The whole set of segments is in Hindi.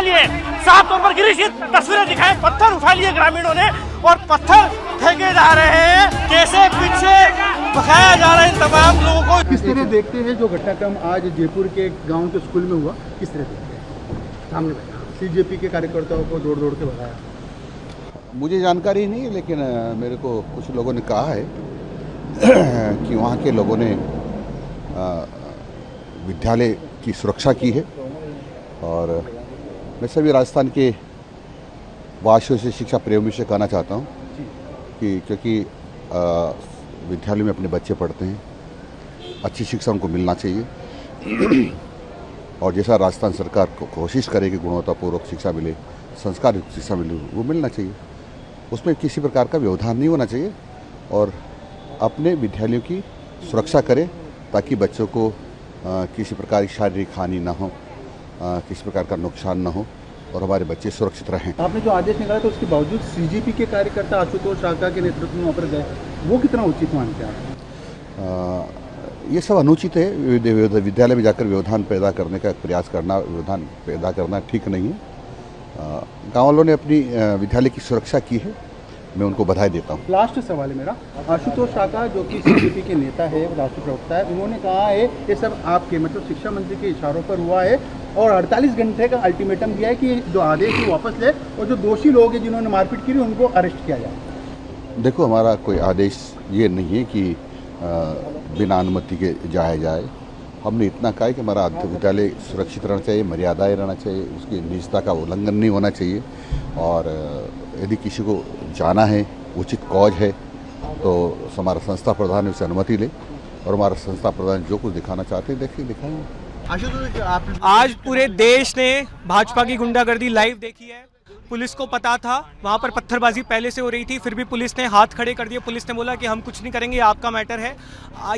लिए, साफ तौर पर गिरीश तस्वीरें दिखाएं, पत्थर उठा लिए ग्रामीणों ने और पत्थर फेंके जा रहे हैं, कैसे पीछे भगाया जा रहा है इन तमाम लोगों को। किस तरह देखते हैं जो घटनाक्रम आज जयपुर के गांव के स्कूल में हुआ, किस तरह देखते हैं? सामने सीजेपी के कार्यकर्ताओं को दौड़ दौड़ के भगाया। मुझे जानकारी नहीं है, लेकिन मेरे को कुछ लोगों ने कहा है कि वहाँ के लोगों ने विद्यालय की सुरक्षा की है। और मैं सभी राजस्थान के वासियों से, शिक्षा प्रेमियों से कहना चाहता हूँ कि क्योंकि विद्यालय में अपने बच्चे पढ़ते हैं, अच्छी शिक्षा उनको मिलना चाहिए और जैसा राजस्थान सरकार को कोशिश करे कि गुणवत्तापूर्वक शिक्षा मिले, संस्कार युक्त शिक्षा मिले, वो मिलना चाहिए। उसमें किसी प्रकार का व्यवधान नहीं होना चाहिए और अपने विद्यालयों की सुरक्षा करें ताकि बच्चों को किसी प्रकार की शारीरिक हानि ना हो, किसी प्रकार का नुकसान ना हो और हमारे बच्चे सुरक्षित रहें। आपने जो आदेश निकाला तो उसके बावजूद सीजेपी के कार्यकर्ता आशुतोष शाखा के नेतृत्व में वहाँ पर गए, वो कितना उचित मानते हैं आप? ये सब अनुचित है। विद्यालय में जाकर व्यवधान पैदा करने का प्रयास करना, व्यवधान पैदा करना ठीक नहीं है। गाँव वालों ने अपनी विद्यालय की सुरक्षा की है, मैं उनको बधाई देता हूँ। लास्ट सवाल है मेरा, आशुतोष शाखा जो कि सीजेपी के नेता है, राष्ट्रीय प्रवक्ता है, उन्होंने कहा है ये सब आपके मतलब शिक्षा मंत्री के इशारों पर हुआ है और 48 घंटे का अल्टीमेटम दिया है कि जो आदेश है वापस ले और जो दोषी लोग हैं जिन्होंने मारपीट की उनको अरेस्ट किया जाए। देखो, हमारा कोई आदेश ये नहीं है कि बिना अनुमति के जाया जाए। हमने इतना कहा है कि हमारा विद्यालय सुरक्षित रहना चाहिए, मर्यादाएं रहना चाहिए, उसकी निजता का उल्लंघन नहीं होना चाहिए और यदि किसी को जाना है, उचित कॉज है, तो हमारा संस्था प्रधान उससे अनुमति ले और हमारा संस्था प्रधान जो कुछ दिखाना चाहते हैं देखिए दिखाएंगे। आज पूरे देश ने भाजपा की गुंडागर्दी लाइव देखी है। पुलिस को पता था वहाँ पर पत्थरबाजी पहले से हो रही थी, फिर भी पुलिस ने हाथ खड़े कर दिए। पुलिस ने बोला कि हम कुछ नहीं करेंगे, ये आपका मैटर है।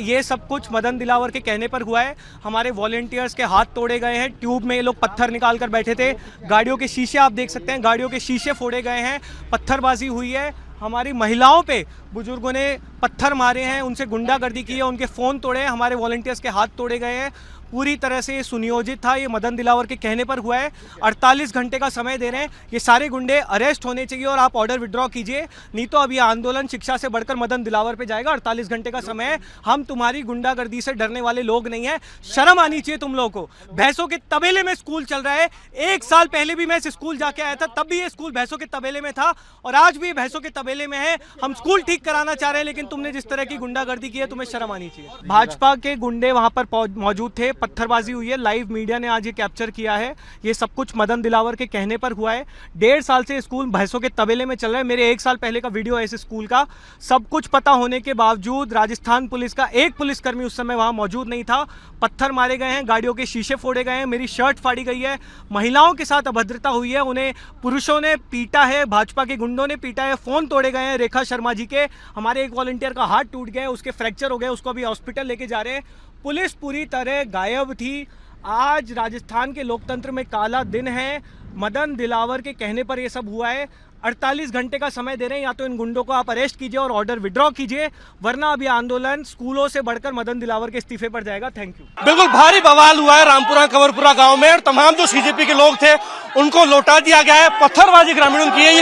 ये सब कुछ मदन दिलावर के कहने पर हुआ है। हमारे वॉलंटियर्स के हाथ तोड़े गए हैं, ट्यूब में ये लोग पत्थर निकाल कर बैठे थे। गाड़ियों के शीशे आप देख सकते हैं, गाड़ियों के शीशे फोड़े गए हैं, पत्थरबाजी हुई है। हमारी महिलाओं पे बुजुर्गों ने पत्थर मारे हैं, उनसे गुंडागर्दी की है, उनके फ़ोन तोड़े हैं, हमारे वॉलंटियर्स के हाथ तोड़े गए हैं। पूरी तरह से सुनियोजित था, ये मदन दिलावर के कहने पर हुआ है। 48 घंटे का समय दे रहे हैं, ये सारे गुंडे अरेस्ट होने चाहिए और आप ऑर्डर विड्रॉ कीजिए, नहीं तो अभी आंदोलन शिक्षा से बढ़कर मदन दिलावर पे जाएगा। 48 घंटे का समय है, हम तुम्हारी गुंडागर्दी से डरने वाले लोग नहीं हैं। शर्म आनी चाहिए तुम लोगों को। भैंसों के तबेले में स्कूल चल रहा है। 1 साल पहले भी मैं इस स्कूल जाके आया था, तब भी ये स्कूल भैंसों के तबेले में था और आज भी भैंसों के तबेले में है। हम स्कूल ठीक कराना चाह रहे हैं, लेकिन तुमने जिस तरह की गुंडागर्दी की है, तुम्हें शर्म आनी चाहिए। भाजपा के गुंडे वहां पर मौजूद थे, पत्थरबाजी हुई है, लाइव मीडिया ने आज ये कैप्चर किया है। ये सब कुछ मदन दिलावर के कहने पर हुआ है। 1.5 साल से स्कूल भैंसों के तबेले में चल रहा है। मेरे 1 साल पहले का वीडियो है इस स्कूल का। सब कुछ पता होने के बावजूद राजस्थान पुलिस का एक पुलिसकर्मी उस समय वहां मौजूद नहीं था। पत्थर मारे गए हैं, गाड़ियों के शीशे फोड़े गए हैं, मेरी शर्ट फाड़ी गई है, महिलाओं के साथ अभद्रता हुई है, उन्हें पुरुषों ने पीटा है, भाजपा के गुंडों ने पीटा है, फोन तोड़े गए हैं रेखा शर्मा जी के। हमारे एक वॉलंटियर का हाथ टूट गया, उसके फ्रैक्चर हो गए, उसको अभी हॉस्पिटल लेके जा रहे हैं। पुलिस पूरी तरह गायब थी। आज राजस्थान के लोकतंत्र में काला दिन है। मदन दिलावर के कहने पर यह सब हुआ है। 48 घंटे का समय दे रहे हैं, या तो इन गुंडों को आप अरेस्ट कीजिए और ऑर्डर विड्रॉ कीजिए, वरना अभी आंदोलन स्कूलों से बढ़कर मदन दिलावर के इस्तीफे पर जाएगा। Thank you. बिल्कुल भारी बवाल हुआ है रामपुरा कंवरपुरा गांव में और तमाम जो सीजेपी के लोग थे उनको लौटा दिया गया है। पत्थरबाजी ग्रामीणों की है।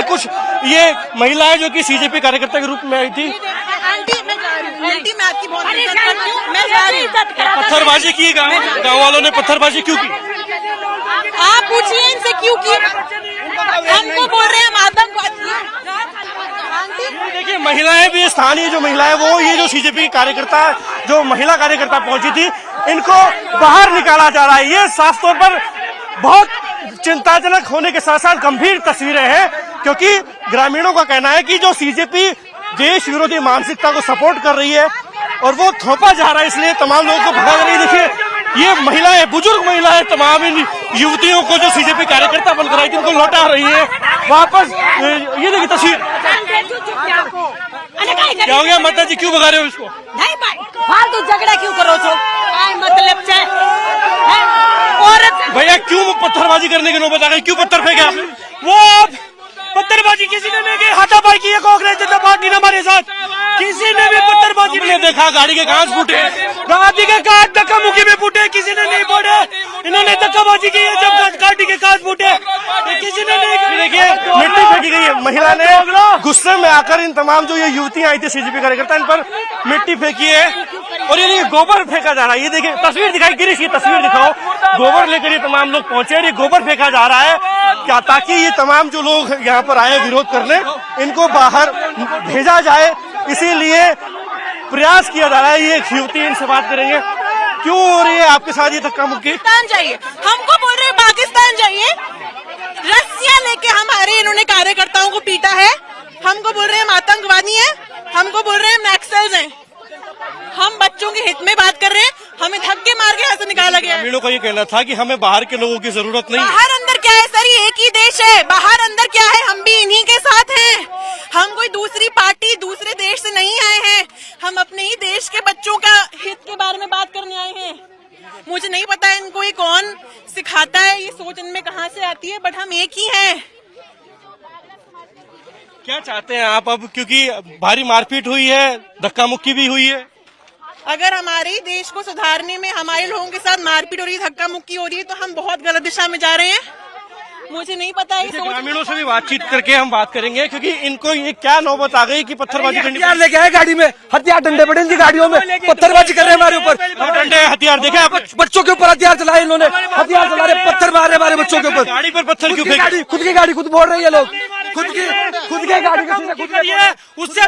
ये महिलाएं जो कि सीजेपी कार्यकर्ता के रूप में आई थी, आंटी मैं आपकी बहुत इज्जत करती हूँ, मैं जा रही हूँ। पत्थरबाजी की, गाँव वालों ने पत्थरबाजी क्यों की? आप पूछिए इनसे क्यों की। हमको बोल रहे हैं हम आतंकवादी। देखिए, महिलाएं भी, स्थानीय जो महिलाएं, वो ये जो सीजेपी कार्यकर्ता, जो महिला कार्यकर्ता पहुंची थी, इनको बाहर निकाला जा रहा है। ये साफ तौर पर बहुत चिंताजनक होने के साथ साथ गंभीर तस्वीरें हैं, क्योंकि ग्रामीणों का कहना है कि जो सीजेपी देश विरोधी मानसिकता को सपोर्ट कर रही है और वो थोपा जा रहा है, इसलिए तमाम लोगों को भगा रही है। देखिए, ये महिलाएं, बुजुर्ग महिलाएं, तमाम इन युवतियों को जो सीजेपी कार्यकर्ता बनकर आई थी, उनको लौटा रही है वापस। ये देखिए तस्वीर। क्या हो गया माता जी, क्यों भगा रहे हो इसको? फालतू झगड़ा क्यों करो छो? मतलब भैया क्यों पत्थरबाजी करने की नौबत आ गई? क्यों पत्थर फेंके आपने? वो पत्थरबाजी किसी ने नहीं की, हाथापाई की है कांग्रेस जनता पार्टी ने हमारे साथ। किसी ने भी पत्थरबाजी नहीं देखा। गाड़ी के कांच फूटे, गाड़ी के कांच धक्का मुक्की में फूटे, किसी ने नहीं फोड़े। इन्होंने धक्काबाजी की है जब गाड़ी के कांच फूटे। महिला ने गुस्से में आकर इन तमाम जो ये युवतियां आई थी सीजेपी कार्यकर्ता, इन पर मिट्टी फेंकी है और ये गोबर फेंका जा रहा है। ये देखिए तस्वीर दिखाई, गिरीश ये तस्वीर दिखाओ, गोबर लेकर ये तमाम लोग पहुंचे और ये गोबर फेंका जा रहा है क्या, ताकि ये तमाम जो लोग यहाँ पर आए विरोध करने इनको बाहर भेजा जाए। इसीलिए प्रयास किया जा रहा है। ये युवती, इनसे बात करेंगे, क्यों हो रही है आपके साथ ये धक्का मुक्की? पाकिस्तान जाइए, हमको बोल रहे हैं पाकिस्तान जाइए। रस्सियां लेके हमारे इन्होंने कार्यकर्ताओं को पीटा है, हमको बोल रहे हैं हम आतंकवादी हैं, हमको बोल रहे हैं नक्सल्स हैं। हम बच्चों के हित में बात कर रहे हैं, हमें धक्के मार के यहाँ से निकाला गया है। ग्रामीणों का ये कहना था कि हमें बाहर के लोगों की जरूरत नहीं है। बाहर अंदर क्या है सर, ये एक ही देश है, बाहर अंदर क्या है, हम भी इन्हीं के साथ हैं। हम कोई दूसरी पार्टी, दूसरे देश से नहीं आए हैं, हम अपने ही देश के बच्चों का हित के बारे में बात करने आए हैं। मुझे नहीं पता इनको ये कौन सिखाता है, ये सोच इनमें कहाँ से आती है, बट हम एक ही हैं। क्या चाहते हैं आप अब, क्योंकि भारी मारपीट हुई है, धक्का मुक्की भी हुई है? अगर हमारे ही देश को सुधारने में हमारे लोगों के साथ मारपीट हो रही है, धक्का मुक्की हो रही है, तो हम बहुत गलत दिशा में जा रहे हैं। मुझे नहीं पता है। ग्रामीणों से भी बातचीत करके हम बात करेंगे, क्योंकि इनको ये क्या नौबत आ गई कि पत्थरबाजी करनी। हथियार लेके आए गाड़ी में, हथियार डंडे पड़े इनकी गाड़ियों में, पत्थरबाजी कर रहे हैं हमारे ऊपर। डंडे हथियार देखे आप? बच्चों के ऊपर हथियार चलाए इन्होंने, हथियार चला रहे, पत्थर मार रहे हमारे बच्चों के ऊपर। गाड़ी पर पत्थर क्यों फेंके? खुद की गाड़ी खुद फोड़ रही है लोग, खुद की गाड़ी का शीशा खुद उससे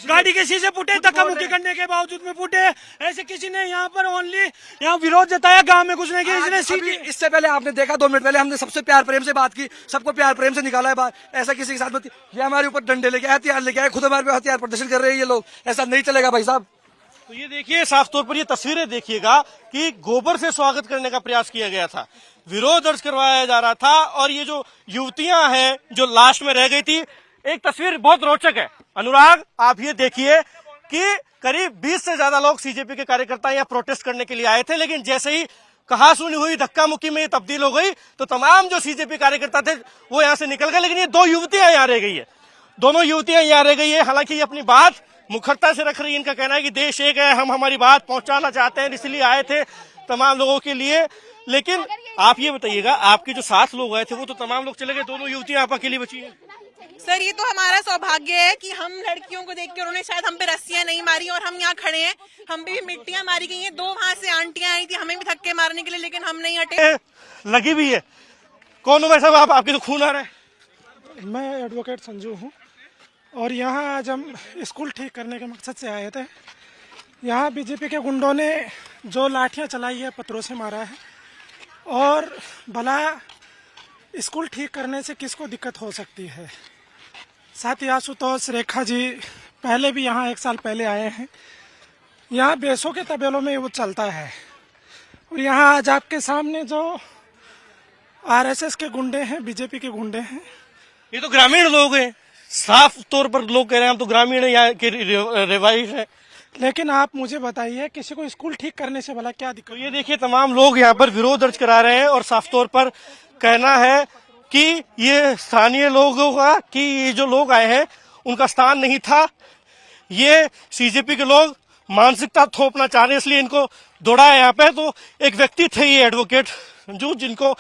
गाड़ी के शीशे फूटे, धक्का मुक्की करने के बावजूद में फूटे। ऐसे किसी ने यहाँ पर ओनली यहाँ विरोध जताया, गांव में घुसने की। इससे पहले आपने देखा 2 मिनट पहले हमने सबसे प्यार प्रेम से बात की, सबको प्यार प्रेम से निकाला है बात। ऐसा किसी के साथ मत, ये हमारे ऊपर डंडे लेके आए, हथियार लेके आए, खुद हमारे पे हथियार प्रदर्शन कर रहे हैं ये लोग। ऐसा नहीं चलेगा भाई साहब। तो ये देखिए, साफ तौर पर ये तस्वीरें देखिएगा कि गोबर से स्वागत करने का प्रयास किया गया था, विरोध दर्ज करवाया जा रहा था, और ये जो युवतियां हैं जो लास्ट में रह गई थी। एक तस्वीर बहुत रोचक है अनुराग, आप ये देखिए कि करीब 20 से ज्यादा लोग सीजेपी के कार्यकर्ता यहाँ प्रोटेस्ट करने के लिए आए थे, लेकिन जैसे ही कहा सुनी हुई, धक्का मुक्की में ये तब्दील हो गई, तो तमाम जो सीजेपी कार्यकर्ता थे वो यहाँ से निकल गए। लेकिन ये 2 युवतियां यहाँ रह गई है, दोनों युवतियां यहाँ रह गई है। हालांकि ये अपनी बात मुखरता से रख रही है, इनका कहना है कि देश एक है, हम हमारी बात पहुंचाना चाहते हैं, इसलिए आए थे तमाम लोगों के लिए। लेकिन आप ये बताइएगा, आपके जो 7 लोग आए थे वो तो तमाम लोग चले गए, दोनों युवतियां आप अकेली बची हैं। सर ये तो हमारा सौभाग्य है कि हम लड़कियों को देख के उन्होंने शायद हम पे रस्सियां नहीं मारी और हम यहाँ खड़े हैं। हम पे भी मिट्टियां मारी गई हैं, 2 वहां से आंटियां आई थी हमें भी धक्के मारने के लिए, लेकिन हम नहीं हटे। लगी भी है। कौन हो भाई साहब आप? आपके तो खून आ रहा है। मैं एडवोकेट संजू हूँ और यहाँ आज हम स्कूल ठीक करने के मकसद से आए थे। यहाँ बीजेपी के गुंडों ने जो लाठियाँ चलाई है, पत्थरों से मारा है, और भला स्कूल ठीक करने से किसको दिक्कत हो सकती है। साथी आशुतोष, रेखा जी पहले भी यहाँ 1 साल पहले आए हैं। यहाँ बेसों के तबेलों में वो चलता है, और यहाँ आज आपके सामने जो आरएसएस के गुंडे हैं, बीजेपी के गुंडे हैं। ये तो ग्रामीण लोग हैं, साफ तौर पर लोग कह रहे हैं हम तो ग्रामीण है, यहाँ के रिवाइज है। लेकिन आप मुझे बताइए, किसी को स्कूल ठीक करने से भला क्या दिक्कत? तो ये देखिए, तमाम लोग यहाँ पर विरोध दर्ज करा रहे हैं, और साफ तौर पर कहना है कि ये स्थानीय लोगों का, कि ये जो लोग आए हैं उनका स्थान नहीं था, ये सीजेपी के लोग मानसिकता थोपना चाह रहे हैं, इसलिए इनको दौड़ा है यहाँ पे। तो एक व्यक्ति थे ये एडवोकेट जो जिनको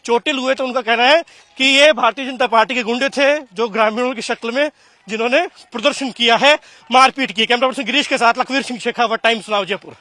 चोटिल हुए थे, उनका कहना है कि ये भारतीय जनता पार्टी के गुंडे थे जो ग्रामीणों की शक्ल में जिन्होंने प्रदर्शन किया है, मारपीट की। कैमरा पर्सन गिरीश के साथ लखवीर सिंह शेखावत, टाइम्स नाउ जयपुर।